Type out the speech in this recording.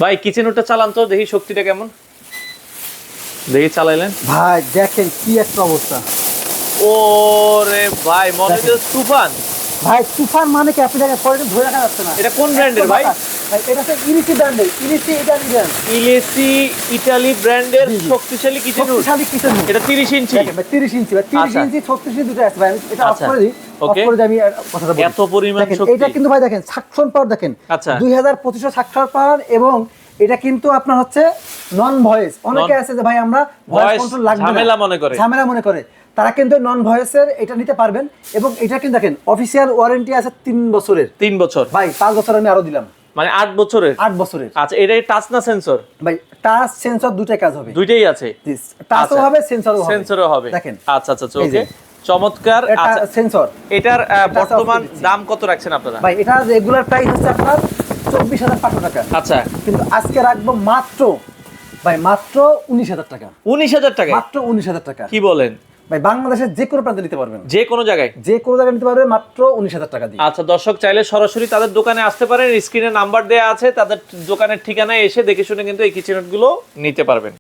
ভাই কিচেন ওটা চালান তো দেখি শক্তিটা কেমন, দেখি চালাইলেন ভাই দেখেন কি একটা অবস্থা। ওরে ভাই মনে হচ্ছে তুফান। ভাই তুফান মানে কি, আপনি দেখেন পরে ধরে রাখা যাচ্ছে না। এটা কোন ব্র্যান্ডের ভাই? ভাই এটা হচ্ছে ইলিসি ব্র্যান্ডের, ইলিসি ইটালি ব্র্যান্ড। ইলেসি ইতালি ব্র্যান্ডের জি, জি। শক্তিশালী কিচেন উড। শক্তিশালী কিচেন উড। এটা 30 ইঞ্চি। দেখেন ভাই 30 ইঞ্চি, ভাই 30 আচ্ছা। ইঞ্চি 36 ইঞ্চি দুটো আছে ভাই। আমি এটা অফ আচ্ছা। করে দিই, অফ ওকে। করে দিয়ে আমি কথাটা বলি। এত পরিমাণ দেখেন শক্তি। এটা কিন্তু ভাই দেখেন সাকশন পাওয়ার দেখেন। আচ্ছা। 2500 সাকশন পাওয়ার, এবং এটা কিন্তু আপনার হচ্ছে নন ভয়েস। অনেকে আছে যে ভাই আমরা ভয়েস Voice কন্ট্রোল লাগবে না, ঝামেলা মনে করে। ঝামেলা মনে করে, তারা কিন্তু নন ভয়েসের এটা নিতে পারবেন। এবং এটা কিন্তু দেখেন অফিসিয়াল ওয়ারেন্টি আছে 3 বছরের। 3 বছর ভাই 5 বছর আমি আরো দিলাম, মানে 8 বছরের। 8 বছরের। আচ্ছা এটাই টাচ না সেন্সর? ভাই টাচ সেন্সর দুটাই কাজ হবে, দুইটাই আছে। টাচও আচ্ছা। হবে সেন্সরও হবে। সেন্সরও হবে। দেখেন আচ্ছা আচ্ছা এই যে। ওকে, চমৎকার। এটা আচ্ছা সেন্সর। এটার বর্তমান off করে দিচ্ছি। দাম কত রাখছেন আপনারা? ভাই এটা রেগুলার প্রাইস হচ্ছে আপনার 24,500 টাকা, আচ্ছা কিন্তু আজকে রাখবো মাত্র ভাই মাত্র 19,000 টাকা। 19,000 টাকা? মাত্র 19,000 টাকা। কি বলেন? ভাই বাংলাদেশের যে কোনো প্রান্তে নিতে পারবেন, যে কোনো জায়গায়? যে কোনো জায়গায় নিতে পারবেন মাত্র 19,000 টাকা দিয়ে। আচ্ছা দর্শক চাইলে সরাসরি তাদের দোকানে আসতে পারেন, স্ক্রিনে নাম্বার দেওয়া আছে, তাদের দোকানের ঠিকানায় এসে দেখে শুনে কিন্তু এই কিচেন গুলো নিতে পারবেন।